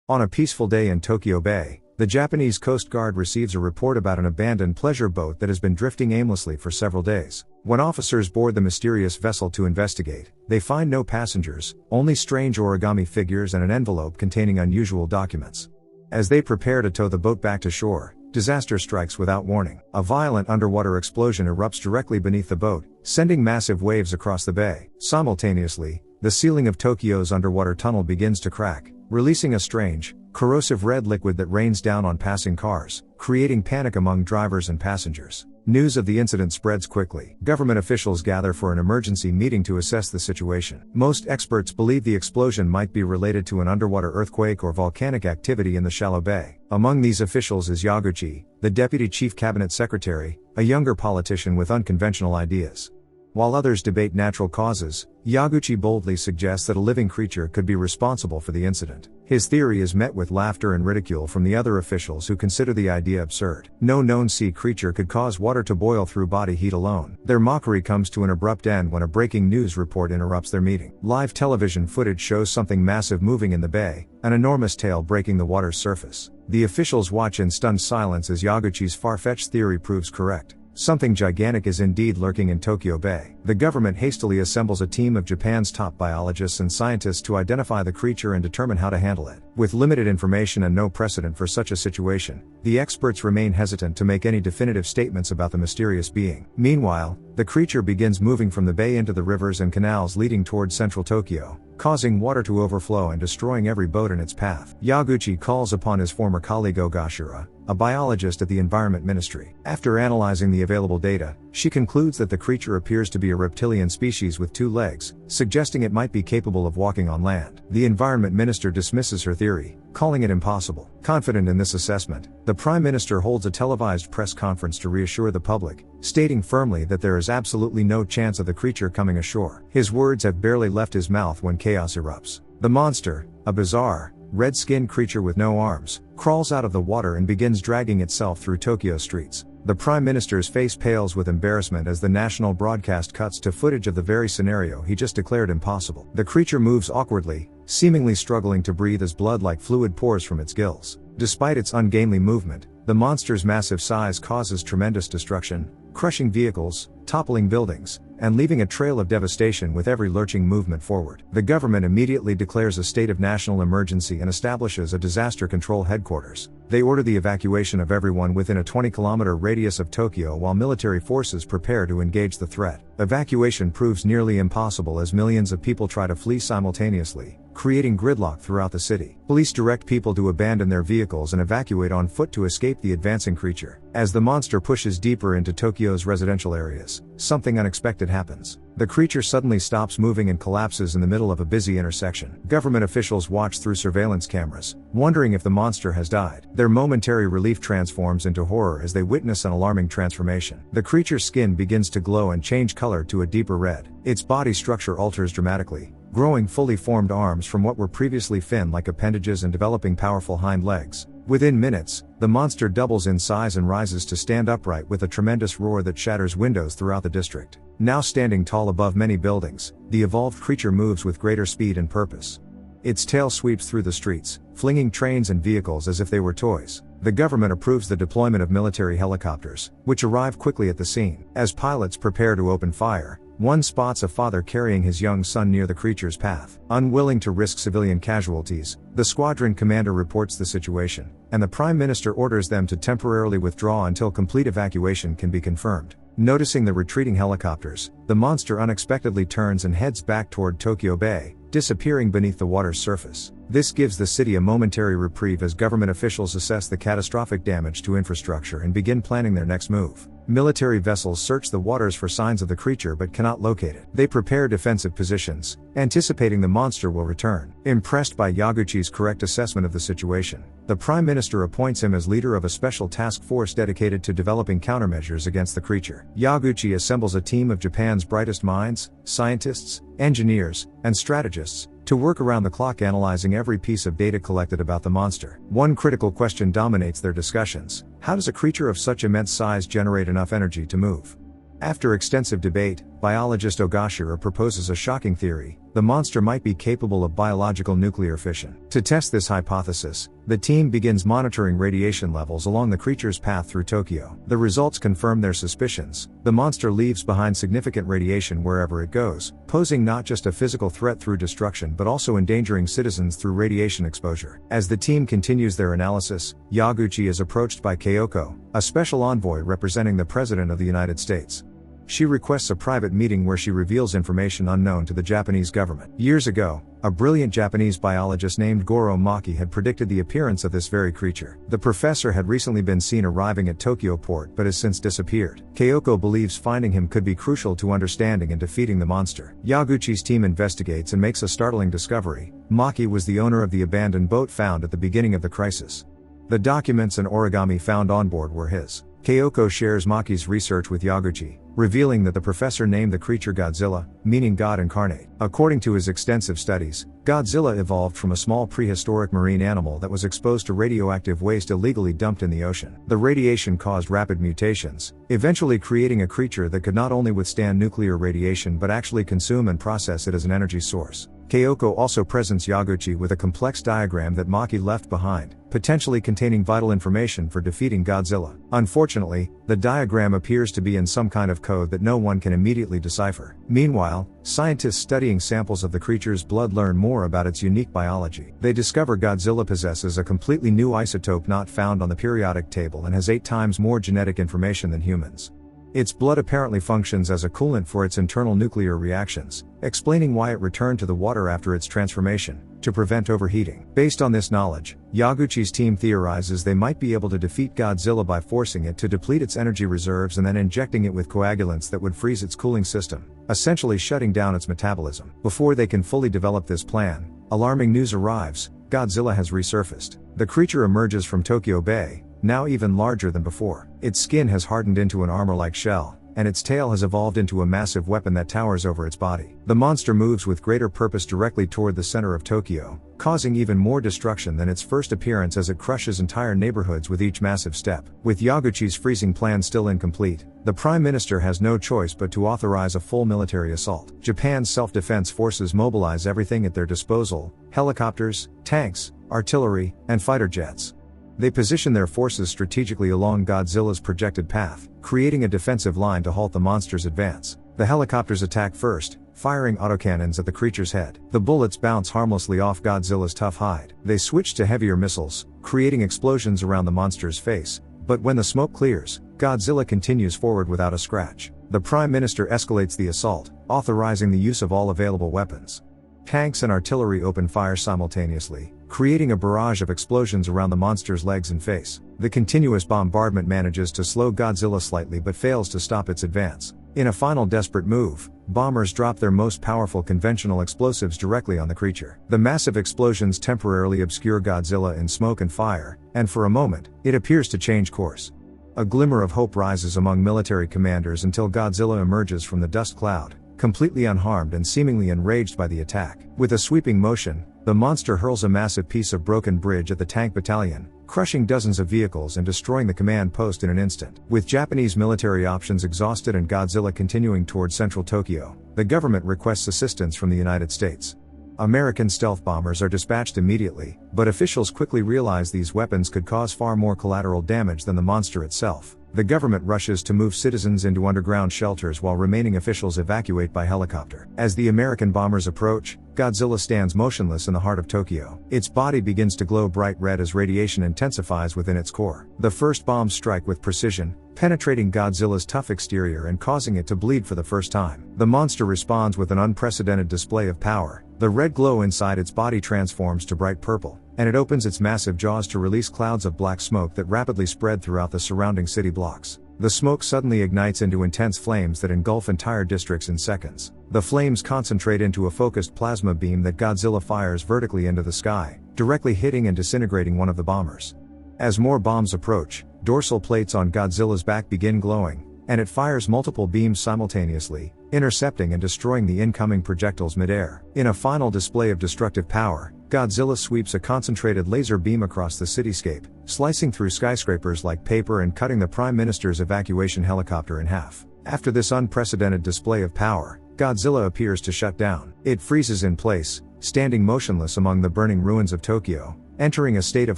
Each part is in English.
On a peaceful day in Tokyo Bay, the Japanese Coast Guard receives a report about an abandoned pleasure boat that has been drifting aimlessly for several days. When officers board the mysterious vessel to investigate, they find no passengers, only strange origami figures and an envelope containing unusual documents. As they prepare to tow the boat back to shore, disaster strikes without warning. A violent underwater explosion erupts directly beneath the boat, sending massive waves across the bay. Simultaneously, the ceiling of Tokyo's underwater tunnel begins to crack, releasing a strange, corrosive red liquid that rains down on passing cars, creating panic among drivers and passengers. News of the incident spreads quickly. Government officials gather for an emergency meeting to assess the situation. Most experts believe the explosion might be related to an underwater earthquake or volcanic activity in the shallow bay. Among these officials is Yaguchi, the deputy chief cabinet secretary, a younger politician with unconventional ideas. While others debate natural causes, Yaguchi boldly suggests that a living creature could be responsible for the incident. His theory is met with laughter and ridicule from the other officials who consider the idea absurd. No known sea creature could cause water to boil through body heat alone. Their mockery comes to an abrupt end when a breaking news report interrupts their meeting. Live television footage shows something massive moving in the bay, an enormous tail breaking the water's surface. The officials watch in stunned silence as Yaguchi's far-fetched theory proves correct. Something gigantic is indeed lurking in Tokyo Bay. The government hastily assembles a team of Japan's top biologists and scientists to identify the creature and determine how to handle it. With limited information and no precedent for such a situation, the experts remain hesitant to make any definitive statements about the mysterious being. Meanwhile, the creature begins moving from the bay into the rivers and canals leading toward central Tokyo, causing water to overflow and destroying every boat in its path. Yaguchi calls upon his former colleague Ogashira, a biologist at the Environment Ministry. After analyzing the available data, she concludes that the creature appears to be a reptilian species with 2 legs, suggesting it might be capable of walking on land. The Environment Minister dismisses her theory, calling it impossible. Confident in this assessment, the Prime Minister holds a televised press conference to reassure the public, stating firmly that there is absolutely no chance of the creature coming ashore. His words have barely left his mouth when chaos erupts. The monster, a bizarre, red-skinned creature with no arms, crawls out of the water and begins dragging itself through Tokyo streets. The Prime Minister's face pales with embarrassment as the national broadcast cuts to footage of the very scenario he just declared impossible. The creature moves awkwardly, seemingly struggling to breathe as blood-like fluid pours from its gills. Despite its ungainly movement, the monster's massive size causes tremendous destruction, crushing vehicles, toppling buildings, and leaving a trail of devastation with every lurching movement forward. The government immediately declares a state of national emergency and establishes a disaster control headquarters. They order the evacuation of everyone within a 20-kilometer radius of Tokyo while military forces prepare to engage the threat. Evacuation proves nearly impossible as millions of people try to flee simultaneously, creating gridlock throughout the city. Police direct people to abandon their vehicles and evacuate on foot to escape the advancing creature. As the monster pushes deeper into Tokyo's residential areas, something unexpected happens. The creature suddenly stops moving and collapses in the middle of a busy intersection. Government officials watch through surveillance cameras, wondering if the monster has died. Their momentary relief transforms into horror as they witness an alarming transformation. The creature's skin begins to glow and change color to a deeper red. Its body structure alters dramatically, growing fully formed arms from what were previously fin-like appendages and developing powerful hind legs. Within minutes, the monster doubles in size and rises to stand upright with a tremendous roar that shatters windows throughout the district. Now standing tall above many buildings, the evolved creature moves with greater speed and purpose. Its tail sweeps through the streets, flinging trains and vehicles as if they were toys. The government approves the deployment of military helicopters, which arrive quickly at the scene. As pilots prepare to open fire, one spots a father carrying his young son near the creature's path. Unwilling to risk civilian casualties, the squadron commander reports the situation, and the Prime Minister orders them to temporarily withdraw until complete evacuation can be confirmed. Noticing the retreating helicopters, the monster unexpectedly turns and heads back toward Tokyo Bay, disappearing beneath the water's surface. This gives the city a momentary reprieve as government officials assess the catastrophic damage to infrastructure and begin planning their next move. Military vessels search the waters for signs of the creature but cannot locate it. They prepare defensive positions, anticipating the monster will return. Impressed by Yaguchi's correct assessment of the situation, the Prime Minister appoints him as leader of a special task force dedicated to developing countermeasures against the creature. Yaguchi assembles a team of Japan's brightest minds, scientists, engineers, and strategists, to work around the clock analyzing every piece of data collected about the monster. One critical question dominates their discussions: how does a creature of such immense size generate enough energy to move? After extensive debate, biologist Ogashira proposes a shocking theory: the monster might be capable of biological nuclear fission. To test this hypothesis, the team begins monitoring radiation levels along the creature's path through Tokyo. The results confirm their suspicions. The monster leaves behind significant radiation wherever it goes, posing not just a physical threat through destruction but also endangering citizens through radiation exposure. As the team continues their analysis, Yaguchi is approached by Kyoko, a special envoy representing the President of the United States. She requests a private meeting where she reveals information unknown to the Japanese government. Years ago, a brilliant Japanese biologist named Goro Maki had predicted the appearance of this very creature. The professor had recently been seen arriving at Tokyo port but has since disappeared. Kyoko believes finding him could be crucial to understanding and defeating the monster. Yaguchi's team investigates and makes a startling discovery: Maki was the owner of the abandoned boat found at the beginning of the crisis. The documents and origami found on board were his. Kyoko shares Maki's research with Yaguchi, revealing that the professor named the creature Godzilla, meaning God incarnate. According to his extensive studies, Godzilla evolved from a small prehistoric marine animal that was exposed to radioactive waste illegally dumped in the ocean. The radiation caused rapid mutations, eventually creating a creature that could not only withstand nuclear radiation but actually consume and process it as an energy source. Kyoko also presents Yaguchi with a complex diagram that Maki left behind, potentially containing vital information for defeating Godzilla. Unfortunately, the diagram appears to be in some kind of code that no one can immediately decipher. Meanwhile, scientists studying samples of the creature's blood learn more about its unique biology. They discover Godzilla possesses a completely new isotope not found on the periodic table and has 8 times more genetic information than humans. Its blood apparently functions as a coolant for its internal nuclear reactions, explaining why it returned to the water after its transformation, to prevent overheating. Based on this knowledge, Yaguchi's team theorizes they might be able to defeat Godzilla by forcing it to deplete its energy reserves and then injecting it with coagulants that would freeze its cooling system, essentially shutting down its metabolism. Before they can fully develop this plan, alarming news arrives: Godzilla has resurfaced. The creature emerges from Tokyo Bay, now even larger than before. Its skin has hardened into an armor-like shell, and its tail has evolved into a massive weapon that towers over its body. The monster moves with greater purpose directly toward the center of Tokyo, causing even more destruction than its first appearance as it crushes entire neighborhoods with each massive step. With Yaguchi's freezing plan still incomplete, the Prime Minister has no choice but to authorize a full military assault. Japan's self-defense forces mobilize everything at their disposal: helicopters, tanks, artillery, and fighter jets. They position their forces strategically along Godzilla's projected path, creating a defensive line to halt the monster's advance. The helicopters attack first, firing autocannons at the creature's head. The bullets bounce harmlessly off Godzilla's tough hide. They switch to heavier missiles, creating explosions around the monster's face, but when the smoke clears, Godzilla continues forward without a scratch. The Prime Minister escalates the assault, authorizing the use of all available weapons. Tanks and artillery open fire simultaneously, creating a barrage of explosions around the monster's legs and face. The continuous bombardment manages to slow Godzilla slightly but fails to stop its advance. In a final desperate move, bombers drop their most powerful conventional explosives directly on the creature. The massive explosions temporarily obscure Godzilla in smoke and fire, and for a moment, it appears to change course. A glimmer of hope rises among military commanders until Godzilla emerges from the dust cloud, completely unharmed and seemingly enraged by the attack. With a sweeping motion, the monster hurls a massive piece of broken bridge at the tank battalion, crushing dozens of vehicles and destroying the command post in an instant. With Japanese military options exhausted and Godzilla continuing toward central Tokyo, the government requests assistance from the United States. American stealth bombers are dispatched immediately, but officials quickly realize these weapons could cause far more collateral damage than the monster itself. The government rushes to move citizens into underground shelters while remaining officials evacuate by helicopter. As the American bombers approach, Godzilla stands motionless in the heart of Tokyo. Its body begins to glow bright red as radiation intensifies within its core. The first bombs strike with precision, penetrating Godzilla's tough exterior and causing it to bleed for the first time. The monster responds with an unprecedented display of power. The red glow inside its body transforms to bright purple, and it opens its massive jaws to release clouds of black smoke that rapidly spread throughout the surrounding city blocks. The smoke suddenly ignites into intense flames that engulf entire districts in seconds. The flames concentrate into a focused plasma beam that Godzilla fires vertically into the sky, directly hitting and disintegrating one of the bombers. As more bombs approach, dorsal plates on Godzilla's back begin glowing, and it fires multiple beams simultaneously, intercepting and destroying the incoming projectiles mid-air. In a final display of destructive power, Godzilla sweeps a concentrated laser beam across the cityscape, slicing through skyscrapers like paper and cutting the Prime Minister's evacuation helicopter in half. After this unprecedented display of power, Godzilla appears to shut down. It freezes in place, standing motionless among the burning ruins of Tokyo, entering a state of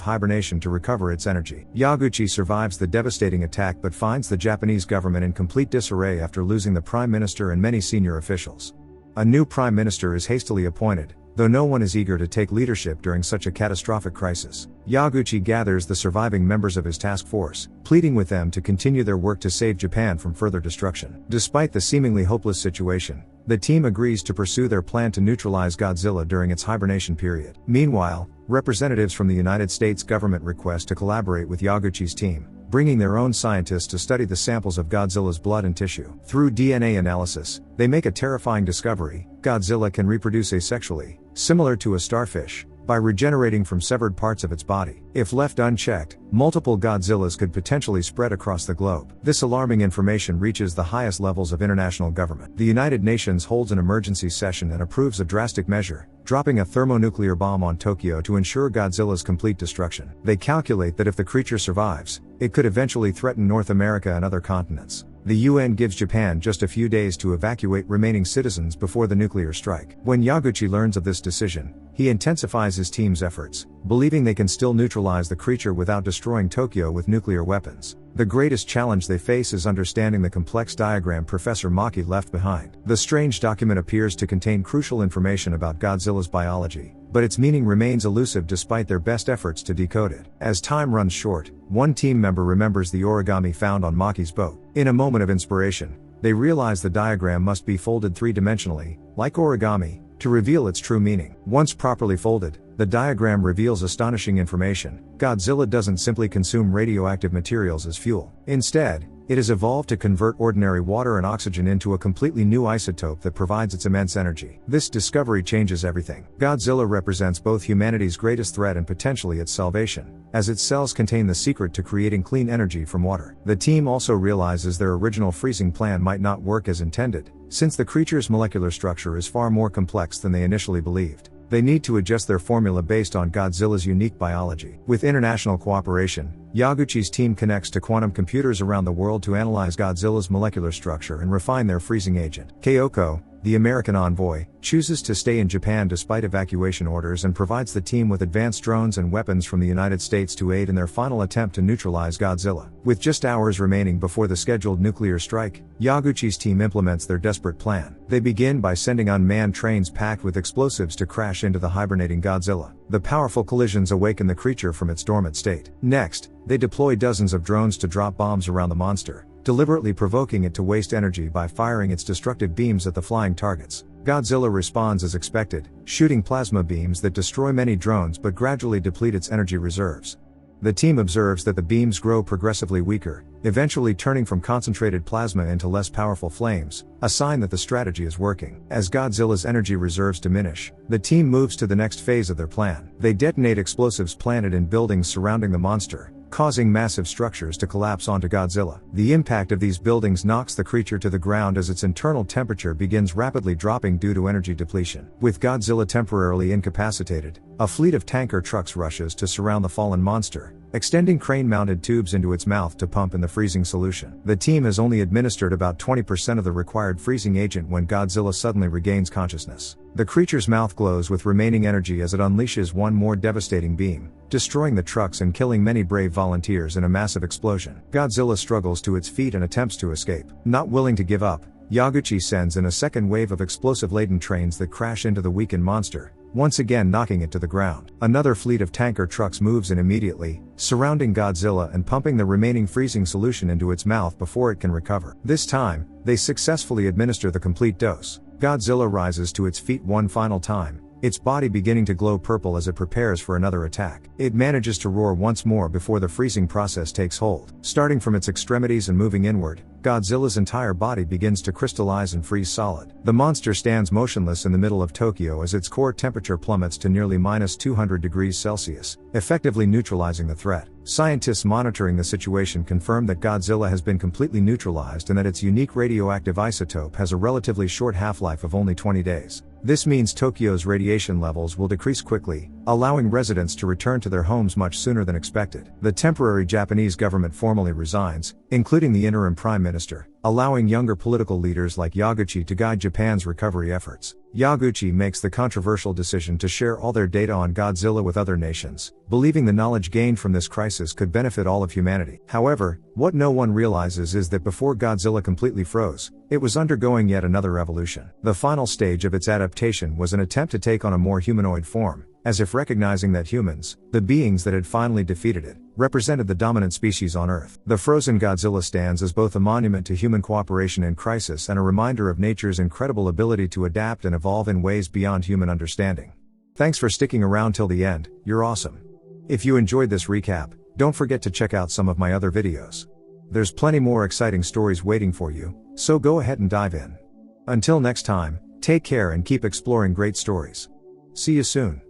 hibernation to recover its energy. Yaguchi survives the devastating attack but finds the Japanese government in complete disarray after losing the prime minister and many senior officials. A new prime minister is hastily appointed, though no one is eager to take leadership during such a catastrophic crisis. Yaguchi gathers the surviving members of his task force, pleading with them to continue their work to save Japan from further destruction. Despite the seemingly hopeless situation, the team agrees to pursue their plan to neutralize Godzilla during its hibernation period. Meanwhile, representatives from the United States government request to collaborate with Yaguchi's team, bringing their own scientists to study the samples of Godzilla's blood and tissue. Through DNA analysis, they make a terrifying discovery: Godzilla can reproduce asexually, similar to a starfish, by regenerating from severed parts of its body. If left unchecked, multiple Godzillas could potentially spread across the globe. This alarming information reaches the highest levels of international government. The United Nations holds an emergency session and approves a drastic measure, dropping a thermonuclear bomb on Tokyo to ensure Godzilla's complete destruction. They calculate that if the creature survives, it could eventually threaten North America and other continents. The UN gives Japan just a few days to evacuate remaining citizens before the nuclear strike. When Yaguchi learns of this decision, he intensifies his team's efforts, believing they can still neutralize the creature without destroying Tokyo with nuclear weapons. The greatest challenge they face is understanding the complex diagram Professor Maki left behind. The strange document appears to contain crucial information about Godzilla's biology, but its meaning remains elusive despite their best efforts to decode it. As time runs short, one team member remembers the origami found on Maki's boat. In a moment of inspiration, they realize the diagram must be folded three-dimensionally, like origami, to reveal its true meaning. Once properly folded, the diagram reveals astonishing information. Godzilla doesn't simply consume radioactive materials as fuel. Instead, it has evolved to convert ordinary water and oxygen into a completely new isotope that provides its immense energy. This discovery changes everything. Godzilla represents both humanity's greatest threat and potentially its salvation, as its cells contain the secret to creating clean energy from water. The team also realizes their original freezing plan might not work as intended, since the creature's molecular structure is far more complex than they initially believed. They need to adjust their formula based on Godzilla's unique biology. With international cooperation, Yaguchi's team connects to quantum computers around the world to analyze Godzilla's molecular structure and refine their freezing agent. Kyoko, the American envoy, chooses to stay in Japan despite evacuation orders and provides the team with advanced drones and weapons from the United States to aid in their final attempt to neutralize Godzilla. With just hours remaining before the scheduled nuclear strike, Yaguchi's team implements their desperate plan. They begin by sending unmanned trains packed with explosives to crash into the hibernating Godzilla. The powerful collisions awaken the creature from its dormant state. Next, they deploy dozens of drones to drop bombs around the monster, deliberately provoking it to waste energy by firing its destructive beams at the flying targets. Godzilla responds as expected, shooting plasma beams that destroy many drones but gradually deplete its energy reserves. The team observes that the beams grow progressively weaker, eventually turning from concentrated plasma into less powerful flames, a sign that the strategy is working. As Godzilla's energy reserves diminish, the team moves to the next phase of their plan. They detonate explosives planted in buildings surrounding the monster, causing massive structures to collapse onto Godzilla. The impact of these buildings knocks the creature to the ground as its internal temperature begins rapidly dropping due to energy depletion. With Godzilla temporarily incapacitated, a fleet of tanker trucks rushes to surround the fallen monster, extending crane-mounted tubes into its mouth to pump in the freezing solution. The team has only administered about 20% of the required freezing agent when Godzilla suddenly regains consciousness. The creature's mouth glows with remaining energy as it unleashes one more devastating beam, destroying the trucks and killing many brave volunteers in a massive explosion. Godzilla struggles to its feet and attempts to escape. Not willing to give up, Yaguchi sends in a second wave of explosive-laden trains that crash into the weakened monster, once again knocking it to the ground. Another fleet of tanker trucks moves in immediately, surrounding Godzilla and pumping the remaining freezing solution into its mouth before it can recover. This time, they successfully administer the complete dose. Godzilla rises to its feet one final time, its body beginning to glow purple as it prepares for another attack. It manages to roar once more before the freezing process takes hold. Starting from its extremities and moving inward, Godzilla's entire body begins to crystallize and freeze solid. The monster stands motionless in the middle of Tokyo as its core temperature plummets to nearly -200 degrees Celsius, effectively neutralizing the threat. Scientists monitoring the situation confirm that Godzilla has been completely neutralized and that its unique radioactive isotope has a relatively short half-life of only 20 days. This means Tokyo's radiation levels will decrease quickly, allowing residents to return to their homes much sooner than expected. The temporary Japanese government formally resigns, including the interim prime minister. allowing younger political leaders like Yaguchi to guide Japan's recovery efforts. Yaguchi makes the controversial decision to share all their data on Godzilla with other nations, believing the knowledge gained from this crisis could benefit all of humanity. However, what no one realizes is that before Godzilla completely froze, it was undergoing yet another evolution. The final stage of its adaptation was an attempt to take on a more humanoid form, as if recognizing that humans, the beings that had finally defeated it, represented the dominant species on Earth. The frozen Godzilla stands as both a monument to human cooperation in crisis and a reminder of nature's incredible ability to adapt and evolve in ways beyond human understanding. Thanks for sticking around till the end, you're awesome. If you enjoyed this recap, don't forget to check out some of my other videos. There's plenty more exciting stories waiting for you, so go ahead and dive in. Until next time, take care and keep exploring great stories. See you soon.